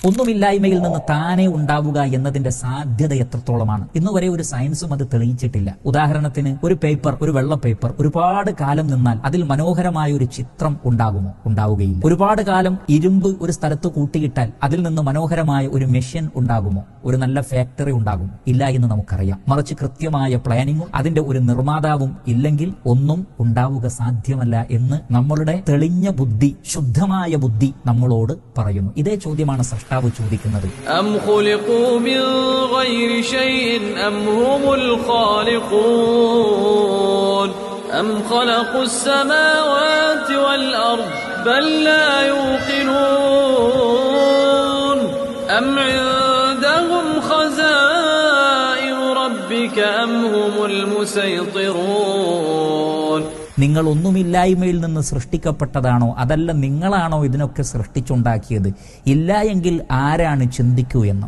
ഒന്നുമില്ലായ്മയിൽ നിന്ന് താനെ ഉണ്ടാവുക എന്നതിന്റെ സാധ്യത എത്രത്തോളമാണ് ഇന്നുവരെ ഒരു സയൻസും അത് തെളിയിച്ചിട്ടില്ല. ഉദാഹരണത്തിന് ഒരു പേപ്പർ, ഒരു വെള്ള പേപ്പർ ഒരുപാട് കാലം നിന്നാൽ അതിൽ മനോഹരമായ ഒരു ചിത്രം ഉണ്ടാകുമോ? ഉണ്ടാവുകയില്ല. ഒരുപാട് കാലം ഇരുമ്പ് ഒരു സ്ഥലത്ത് കൂട്ടിയിട്ടാൽ അതിൽ നിന്ന് മനോഹരമായ ഒരു മെഷീൻ ഉണ്ടാകുമോ? ഒരു നല്ല ഫാക്ടറി ഉണ്ടാകുമോ? ഇല്ല എന്ന് നമുക്കറിയാം. മറിച്ച് കൃത്യമായ പ്ലാനിങ്ങും അതിന്റെ ഒരു നിർമ്മാതാവും ഇല്ലെങ്കിൽ ഒന്നും ഉണ്ടാവുക സാധ്യമല്ല എന്ന് നമ്മളുടെ തെളിഞ്ഞ ബുദ്ധി, ശുദ്ധമായ ബുദ്ധി നമ്മളോട് പറയുന്നു. ഇതേ ചോദ്യമാണ് സൃഷ്ടാവ് ചോദിക്കുന്നത്. അം ഖുലിഖൂ മിൻ ഗൈരി ശൈഇൻ അം ഹുമുൽ ഖാലിഖൂൻ അം ഖലഖുസ് സമാവാതി വൽ അർദ് ബൽ ലാ യൂഖിനൂൻ അം ഇൻദഹും ഖസാഇനു റബ്ബിക അം ഹുമുൽ മുസൈത്തിറൂൻ. നിങ്ങൾ ഒന്നുമില്ലായ്മയിൽ നിന്ന് സൃഷ്ടിക്കപ്പെട്ടതാണോ, അതല്ല നിങ്ങളാണോ ഇതിനൊക്കെ സൃഷ്ടിച്ചുണ്ടാക്കിയത്? ഇല്ല എങ്കിൽ ആരാണ് ചിന്തിക്കൂ എന്ന്.